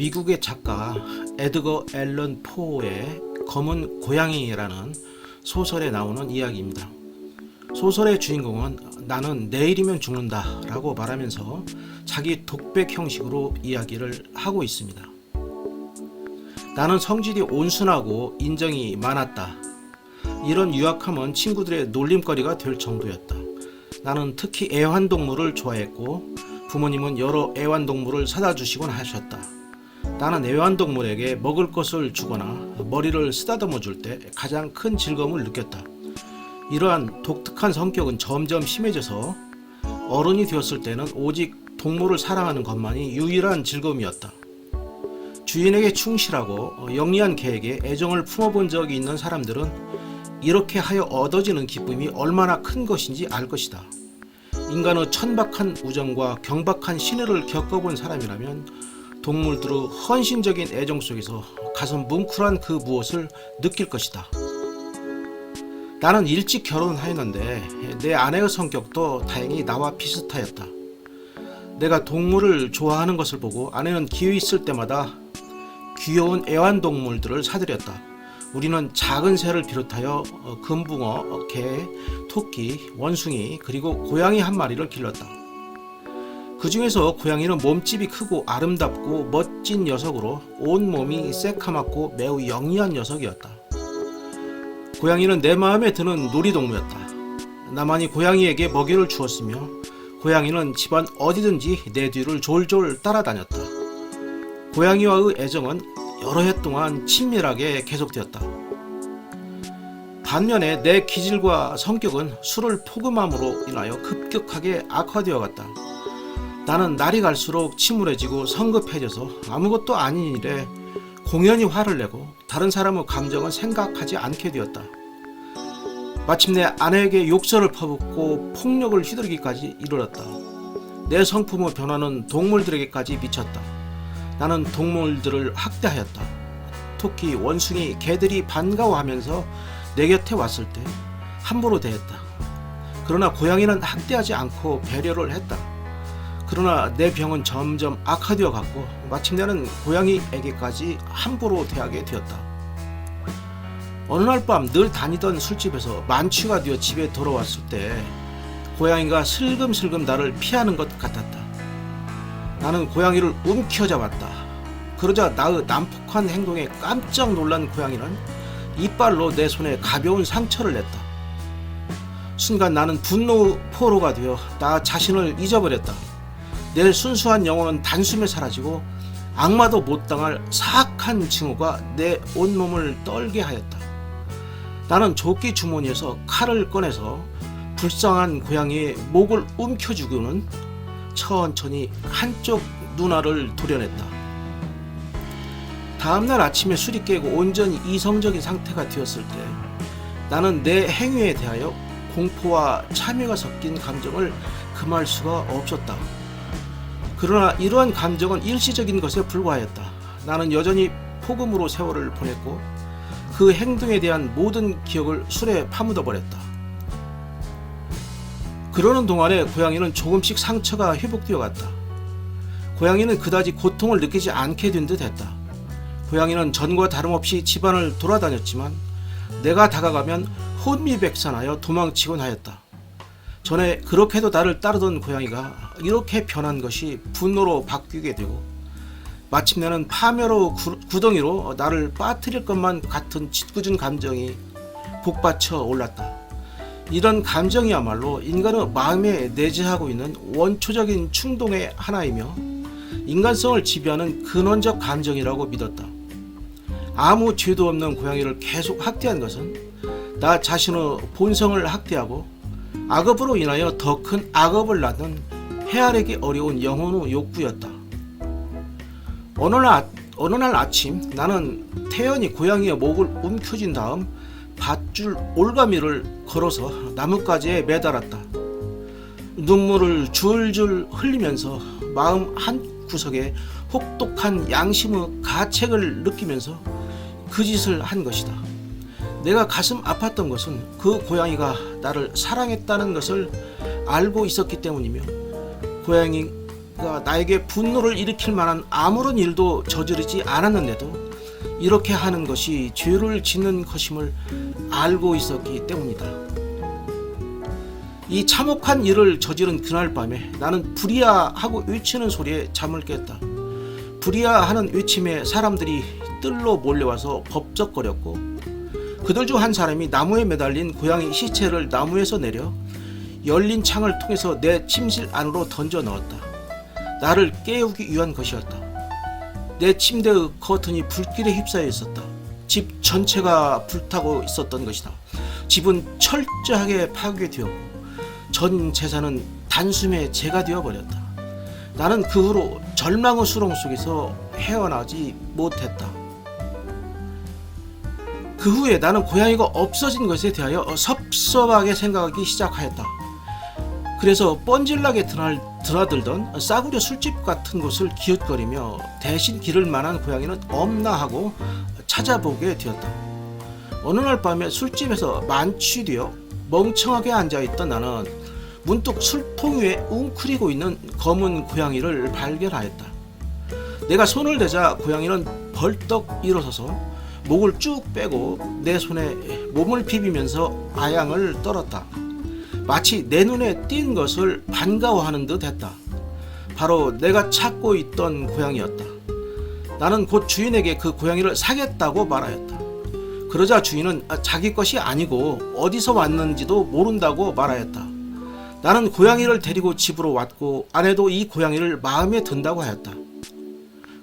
미국의 작가 에드거 앨런 포의 검은 고양이라는 소설에 나오는 이야기입니다. 소설의 주인공은 나는 내일이면 죽는다 라고 말하면서 자기 독백 형식으로 이야기를 하고 있습니다. 나는 성질이 온순하고 인정이 많았다. 이런 유약함은 친구들의 놀림거리가 될 정도였다. 나는 특히 애완동물을 좋아했고 부모님은 여러 애완동물을 사다 주시곤 하셨다. 나는 애완동물에게 먹을 것을 주거나 머리를 쓰다듬어 줄 때 가장 큰 즐거움을 느꼈다. 이러한 독특한 성격은 점점 심해져서 어른이 되었을 때는 오직 동물을 사랑하는 것만이 유일한 즐거움이었다. 주인에게 충실하고 영리한 개에게 애정을 품어본 적이 있는 사람들은 이렇게 하여 얻어지는 기쁨이 얼마나 큰 것인지 알 것이다. 인간의 천박한 우정과 경박한 신뢰를 겪어본 사람이라면 동물들의 헌신적인 애정 속에서 가슴 뭉클한 그 무엇을 느낄 것이다. 나는 일찍 결혼하였는데 내 아내의 성격도 다행히 나와 비슷하였다. 내가 동물을 좋아하는 것을 보고 아내는 기회 있을 때마다 귀여운 애완동물들을 사들였다. 우리는 작은 새를 비롯하여 금붕어, 개, 토끼, 원숭이 그리고 고양이 한 마리를 길렀다. 그 중에서 고양이는 몸집이 크고 아름답고 멋진 녀석으로 온몸이 새카맣고 매우 영리한 녀석이었다. 고양이는 내 마음에 드는 놀이동물이었다. 나만이 고양이에게 먹이를 주었으며 고양이는 집안 어디든지 내 뒤를 졸졸 따라다녔다. 고양이와의 애정은 여러 해 동안 친밀하게 계속되었다. 반면에 내 기질과 성격은 술을 포금함으로 인하여 급격하게 악화되어 갔다. 나는 날이 갈수록 침울해지고 성급해져서 아무것도 아닌 일에 공연히 화를 내고 다른 사람의 감정은 생각하지 않게 되었다. 마침내 아내에게 욕설을 퍼붓고 폭력을 휘두르기까지 이르렀다. 내 성품의 변화는 동물들에게까지 미쳤다. 나는 동물들을 학대하였다. 토끼, 원숭이, 개들이 반가워하면서 내 곁에 왔을 때 함부로 대했다. 그러나 고양이는 학대하지 않고 배려를 했다. 그러나 내 병은 점점 악화되어 갔고 마침내는 고양이에게까지 함부로 대하게 되었다. 어느 날 밤 늘 다니던 술집에서 만취가 되어 집에 돌아왔을 때 고양이가 슬금슬금 나를 피하는 것 같았다. 나는 고양이를 움켜잡았다. 그러자 나의 난폭한 행동에 깜짝 놀란 고양이는 이빨로 내 손에 가벼운 상처를 냈다. 순간 나는 분노의 포로가 되어 나 자신을 잊어버렸다. 내 순수한 영혼은 단숨에 사라지고 악마도 못 당할 사악한 징후가 내 온몸을 떨게 하였다. 나는 조끼 주머니에서 칼을 꺼내서 불쌍한 고양이의 목을 움켜쥐고는 천천히 한쪽 눈알을 도려냈다. 다음날 아침에 술이 깨고 온전히 이성적인 상태가 되었을 때 나는 내 행위에 대하여 공포와 참회가 섞인 감정을 금할 수가 없었다. 그러나 이러한 감정은 일시적인 것에 불과하였다. 나는 여전히 폭음으로 세월을 보냈고 그 행동에 대한 모든 기억을 술에 파묻어 버렸다. 그러는 동안에 고양이는 조금씩 상처가 회복되어 갔다. 고양이는 그다지 고통을 느끼지 않게 된 듯 했다. 고양이는 전과 다름없이 집안을 돌아다녔지만 내가 다가가면 혼미백산하여 도망치곤 하였다. 전에 그렇게도 나를 따르던 고양이가 이렇게 변한 것이 분노로 바뀌게 되고 마침내는 파멸의 구덩이로 나를 빠뜨릴 것만 같은 짓궂은 감정이 복받쳐 올랐다. 이런 감정이야말로 인간의 마음에 내재하고 있는 원초적인 충동의 하나이며 인간성을 지배하는 근원적 감정이라고 믿었다. 아무 죄도 없는 고양이를 계속 학대한 것은 나 자신의 본성을 학대하고 악업으로 인하여 더 큰 악업을 낳는 헤아리기 어려운 영혼의 욕구였다. 어느 날 아침 나는 태연히 고양이의 목을 움켜쥔 다음 밧줄 올가미를 걸어서 나뭇가지에 매달았다. 눈물을 줄줄 흘리면서 마음 한 구석에 혹독한 양심의 가책을 느끼면서 그 짓을 한 것이다. 내가 가슴 아팠던 것은 그 고양이가 나를 사랑했다는 것을 알고 있었기 때문이며 고양이가 나에게 분노를 일으킬 만한 아무런 일도 저지르지 않았는데도 이렇게 하는 것이 죄를 짓는 것임을 알고 있었기 때문이다. 이 참혹한 일을 저지른 그날 밤에 나는 불이야 하고 외치는 소리에 잠을 깼다. 불이야 하는 외침에 사람들이 뜰로 몰려와서 법적거렸고 그들 중 한 사람이 나무에 매달린 고양이 시체를 나무에서 내려 열린 창을 통해서 내 침실 안으로 던져 넣었다. 나를 깨우기 위한 것이었다. 내 침대의 커튼이 불길에 휩싸여 있었다. 집 전체가 불타고 있었던 것이다. 집은 철저하게 파괴되었고 전 재산은 단숨에 재가 되어버렸다. 나는 그 후로 절망의 수렁 속에서 헤어나지 못했다. 그 후에 나는 고양이가 없어진 것에 대하여 섭섭하게 생각하기 시작하였다. 그래서 뻔질나게 드나들던 싸구려 술집 같은 곳을 기웃거리며 대신 기를 만한 고양이는 없나 하고 찾아보게 되었다. 어느 날 밤에 술집에서 만취되어 멍청하게 앉아있던 나는 문득 술통 위에 웅크리고 있는 검은 고양이를 발견하였다. 내가 손을 대자 고양이는 벌떡 일어서서 목을 쭉 빼고 내 손에 몸을 비비면서 아양을 떨었다. 마치 내 눈에 띈 것을 반가워하는 듯 했다. 바로 내가 찾고 있던 고양이였다. 나는 곧 주인에게 그 고양이를 사겠다고 말하였다. 그러자 주인은 자기 것이 아니고 어디서 왔는지도 모른다고 말하였다. 나는 고양이를 데리고 집으로 왔고 아내도 이 고양이를 마음에 든다고 하였다.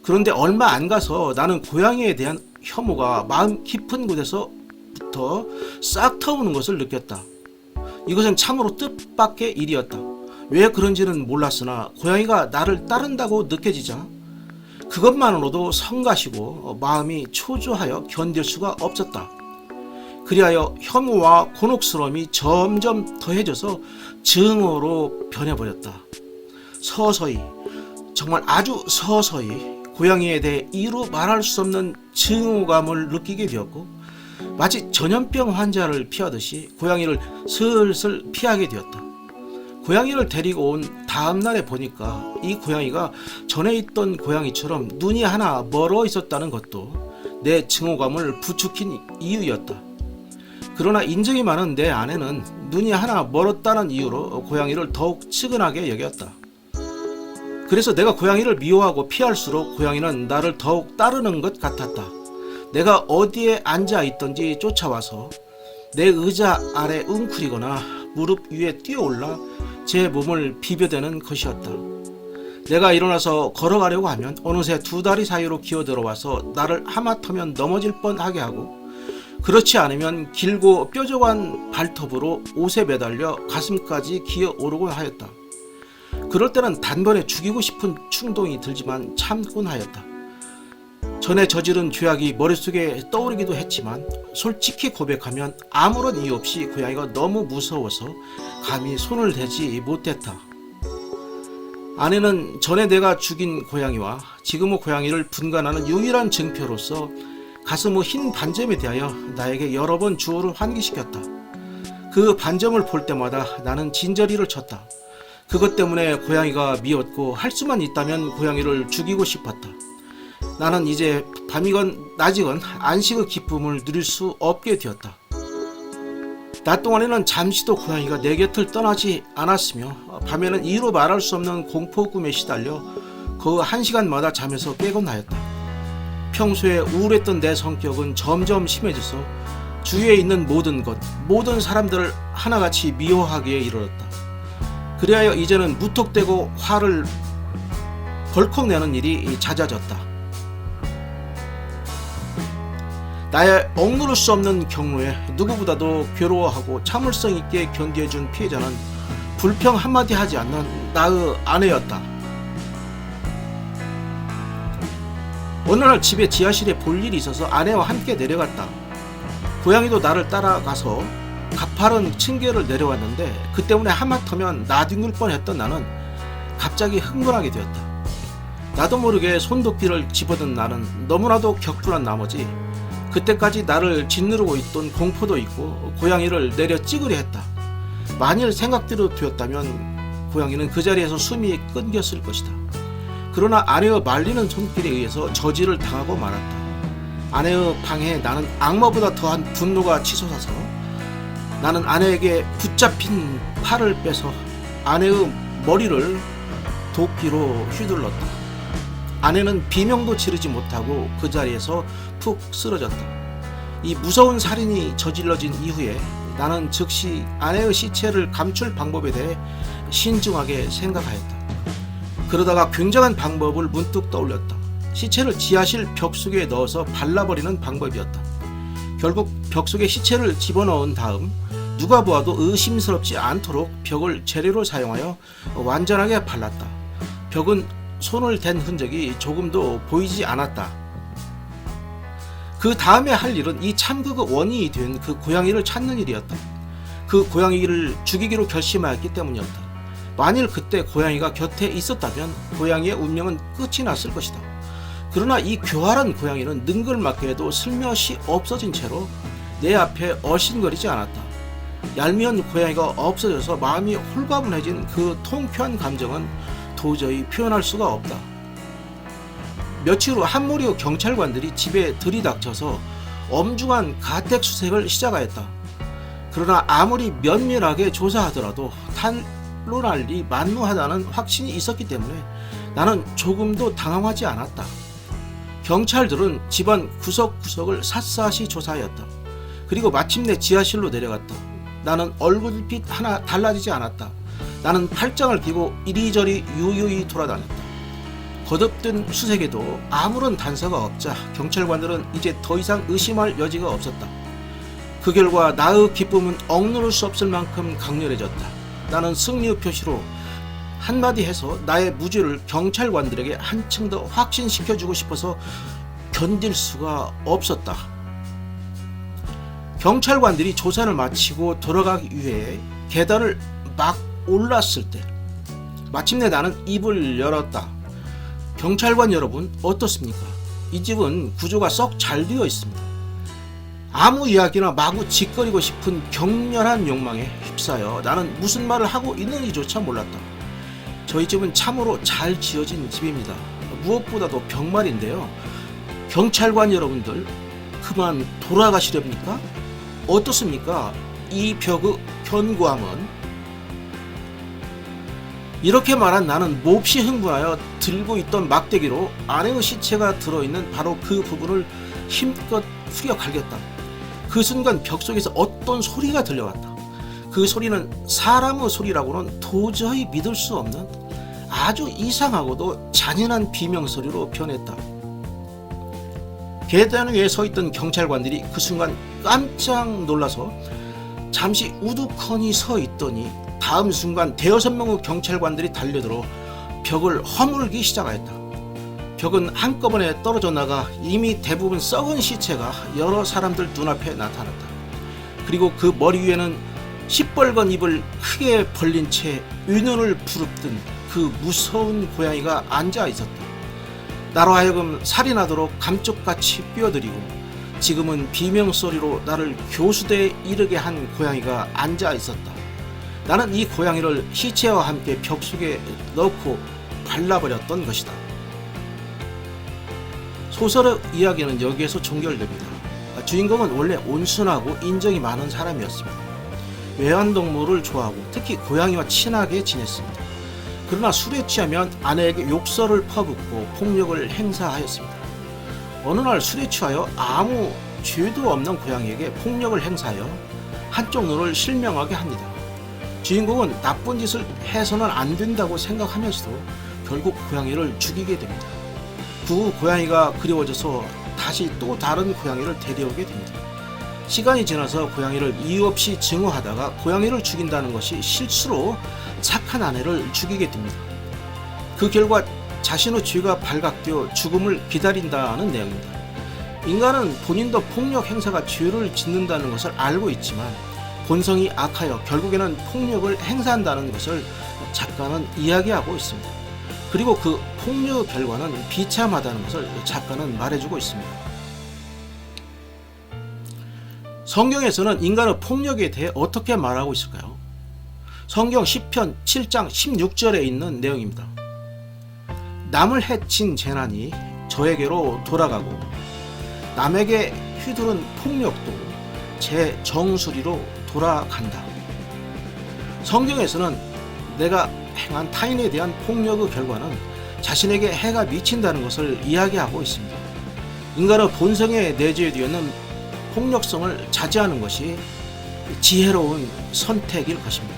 그런데 얼마 안 가서 나는 고양이에 대한 혐오가 마음 깊은 곳에서부터 싹 트오는 것을 느꼈다. 이것은 참으로 뜻밖의 일이었다. 왜 그런지는 몰랐으나 고양이가 나를 따른다고 느껴지자 그것만으로도 성가시고 마음이 초조하여 견딜 수가 없었다. 그리하여 혐오와 곤혹스러움이 점점 더해져서 증오로 변해버렸다. 서서히, 정말 아주 서서히 고양이에 대해 이루 말할 수 없는 증오감을 느끼게 되었고 마치 전염병 환자를 피하듯이 고양이를 슬슬 피하게 되었다. 고양이를 데리고 온 다음 날에 보니까 이 고양이가 전에 있던 고양이처럼 눈이 하나 멀어 있었다는 것도 내 증오감을 부추긴 이유였다. 그러나 인정이 많은 내 아내는 눈이 하나 멀었다는 이유로 고양이를 더욱 측은하게 여겼다. 그래서 내가 고양이를 미워하고 피할수록 고양이는 나를 더욱 따르는 것 같았다. 내가 어디에 앉아 있던지 쫓아와서 내 의자 아래 웅크리거나 무릎 위에 뛰어올라 제 몸을 비벼대는 것이었다. 내가 일어나서 걸어가려고 하면 어느새 두 다리 사이로 기어들어와서 나를 하마터면 넘어질 뻔하게 하고 그렇지 않으면 길고 뾰족한 발톱으로 옷에 매달려 가슴까지 기어오르곤 하였다. 그럴 때는 단번에 죽이고 싶은 충동이 들지만 참곤 하였다. 전에 저지른 죄악이 머릿속에 떠오르기도 했지만 솔직히 고백하면 아무런 이유 없이 고양이가 너무 무서워서 감히 손을 대지 못했다. 아내는 전에 내가 죽인 고양이와 지금의 고양이를 분간하는 유일한 증표로서 가슴의 흰 반점에 대하여 나에게 여러 번 주어를 환기시켰다. 그 반점을 볼 때마다 나는 진저리를 쳤다. 그것 때문에 고양이가 미웠고 할 수만 있다면 고양이를 죽이고 싶었다. 나는 이제 밤이건 낮이건 안식의 기쁨을 누릴 수 없게 되었다. 낮 동안에는 잠시도 고양이가 내 곁을 떠나지 않았으며 밤에는 이루 말할 수 없는 공포 꿈에 시달려 그 한 시간마다 잠에서 깨곤 하였다. 평소에 우울했던 내 성격은 점점 심해져서 주위에 있는 모든 것, 모든 사람들을 하나같이 미워하기에 이르렀다. 그리하여 이제는 무턱대고 화를 벌컥 내는 일이 잦아졌다. 나의 억누를 수 없는 경로에 누구보다도 괴로워하고 참을성 있게 견디해준 피해자는 불평 한마디 하지 않는 나의 아내였다. 어느 날 집에 지하실에 볼 일이 있어서 아내와 함께 내려갔다. 고양이도 나를 따라가서 가파른 층계를 내려왔는데 그 때문에 하마터면 나뒹굴 뻔했던 나는 갑자기 흥분하게 되었다. 나도 모르게 손도끼를 집어든 나는 너무나도 격분한 나머지 그때까지 나를 짓누르고 있던 공포도 있고 고양이를 내려 찍으려 했다. 만일 생각대로 되었다면 고양이는 그 자리에서 숨이 끊겼을 것이다. 그러나 아내의 말리는 손길에 의해서 저지를 당하고 말았다. 아내의 방해에 나는 악마보다 더한 분노가 치솟아서 나는 아내에게 붙잡힌 팔을 빼서 아내의 머리를 도끼로 휘둘렀다. 아내는 비명도 지르지 못하고 그 자리에서 푹 쓰러졌다. 이 무서운 살인이 저질러진 이후에 나는 즉시 아내의 시체를 감출 방법에 대해 신중하게 생각하였다. 그러다가 굉장한 방법을 문득 떠올렸다. 시체를 지하실 벽 속에 넣어서 발라버리는 방법이었다. 결국 벽 속에 시체를 집어넣은 다음 누가 보아도 의심스럽지 않도록 벽을 재료로 사용하여 완전하게 발랐다. 벽은 손을 댄 흔적이 조금도 보이지 않았다. 그 다음에 할 일은 이 참극의 원인이 된 그 고양이를 찾는 일이었다. 그 고양이를 죽이기로 결심하였기 때문이었다. 만일 그때 고양이가 곁에 있었다면 고양이의 운명은 끝이 났을 것이다. 그러나 이 교활한 고양이는 능글맞게도 슬며시 없어진 채로 내 앞에 어신거리지 않았다. 얄미운 고양이가 없어져서 마음이 홀가분해진 그 통쾌한 감정은 도저히 표현할 수가 없다. 며칠 후 한 무리의 경찰관들이 집에 들이닥쳐서 엄중한 가택수색을 시작하였다. 그러나 아무리 면밀하게 조사하더라도 탄로날리 만무하다는 확신이 있었기 때문에 나는 조금도 당황하지 않았다. 경찰들은 집안 구석구석을 샅샅이 조사하였다. 그리고 마침내 지하실로 내려갔다. 나는 얼굴빛 하나 달라지지 않았다. 나는 팔짱을 끼고 이리저리 유유히 돌아다녔다. 거듭된 수색에도 아무런 단서가 없자 경찰관들은 이제 더 이상 의심할 여지가 없었다. 그 결과 나의 기쁨은 억누를 수 없을 만큼 강렬해졌다. 나는 승리의 표시로 한마디 해서 나의 무죄를 경찰관들에게 한층 더 확신시켜주고 싶어서 견딜 수가 없었다. 경찰관들이 조사를 마치고 돌아가기 위해 계단을 막 올랐을 때 마침내 나는 입을 열었다. 경찰관 여러분, 어떻습니까? 이 집은 구조가 썩 잘 되어 있습니다. 아무 이야기나 마구 짓거리고 싶은 격렬한 욕망에 휩싸여 나는 무슨 말을 하고 있는지조차 몰랐다. 저희 집은 참으로 잘 지어진 집입니다. 무엇보다도 병말인데요. 경찰관 여러분들, 그만 돌아가시렵니까? 어떻습니까? 이 벽의 견고함은? 이렇게 말한 나는 몹시 흥분하여 들고 있던 막대기로 아내의 시체가 들어있는 바로 그 부분을 힘껏 후려 갈겼다. 그 순간 벽 속에서 어떤 소리가 들려왔다. 그 소리는 사람의 소리라고는 도저히 믿을 수 없는 아주 이상하고도 잔인한 비명소리로 변했다. 계단 위에 서 있던 경찰관들이 그 순간 깜짝 놀라서 잠시 우두커니 서 있더니 다음 순간 대여섯 명의 경찰관들이 달려들어 벽을 허물기 시작하였다. 벽은 한꺼번에 떨어져 나가 이미 대부분 썩은 시체가 여러 사람들 눈앞에 나타났다. 그리고 그 머리 위에는 시뻘건 입을 크게 벌린 채 의눈을 부릅뜬 그 무서운 고양이가 앉아 있었다. 나로 하여금 살인하도록 감쪽같이 뛰어들이고 지금은 비명소리로 나를 교수대에 이르게 한 고양이가 앉아 있었다. 나는 이 고양이를 시체와 함께 벽 속에 넣고 발라버렸던 것이다. 소설의 이야기는 여기에서 종결됩니다. 주인공은 원래 온순하고 인정이 많은 사람이었습니다. 외환동물을 좋아하고 특히 고양이와 친하게 지냈습니다. 그러나 술에 취하면 아내에게 욕설을 퍼붓고 폭력을 행사하였습니다. 어느 날 술에 취하여 아무 죄도 없는 고양이에게 폭력을 행사하여 한쪽 눈을 실명하게 합니다. 주인공은 나쁜 짓을 해서는 안 된다고 생각하면서도 결국 고양이를 죽이게 됩니다. 그 후 고양이가 그리워져서 다시 또 다른 고양이를 데려오게 됩니다. 시간이 지나서 고양이를 이유 없이 증오하다가 고양이를 죽인다는 것이 실수로 착한 아내를 죽이게 됩니다. 그 결과 자신의 죄가 발각되어 죽음을 기다린다는 내용입니다. 인간은 본인도 폭력 행사가 죄를 짓는다는 것을 알고 있지만 본성이 악하여 결국에는 폭력을 행사한다는 것을 작가는 이야기하고 있습니다. 그리고 그 폭력의 결과는 비참하다는 것을 작가는 말해주고 있습니다. 성경에서는 인간의 폭력에 대해 어떻게 말하고 있을까요? 성경 시편 7장 16절에 있는 내용입니다. 남을 해친 재난이 저에게로 돌아가고 남에게 휘두른 폭력도 제 정수리로 돌아간다. 성경에서는 내가 행한 타인에 대한 폭력의 결과는 자신에게 해가 미친다는 것을 이야기하고 있습니다. 인간의 본성에 내재되어 있는 폭력성을 자제하는 것이 지혜로운 선택일 것입니다.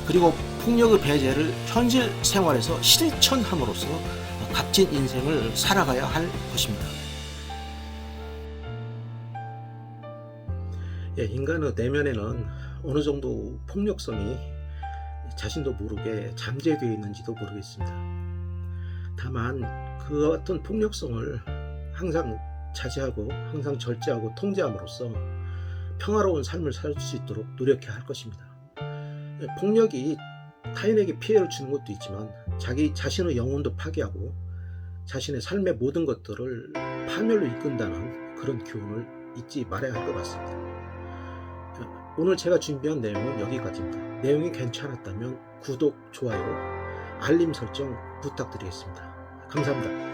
그리고 폭력의 배제를 현실 생활에서 실천함으로써 값진 인생을 살아가야 할 것입니다. 인간의 내면에는 어느 정도 폭력성이 자신도 모르게 잠재되어 있는지도 모르겠습니다. 다만 그 같은 폭력성을 항상 자제하고 항상 절제하고 통제함으로써 평화로운 삶을 살 수 있도록 노력해야 할 것입니다. 폭력이 타인에게 피해를 주는 것도 있지만 자기 자신의 영혼도 파괴하고 자신의 삶의 모든 것들을 파멸로 이끈다는 그런 교훈을 잊지 말아야 할 것 같습니다. 오늘 제가 준비한 내용은 여기까지입니다. 내용이 괜찮았다면 구독, 좋아요, 알림 설정 부탁드리겠습니다. 감사합니다.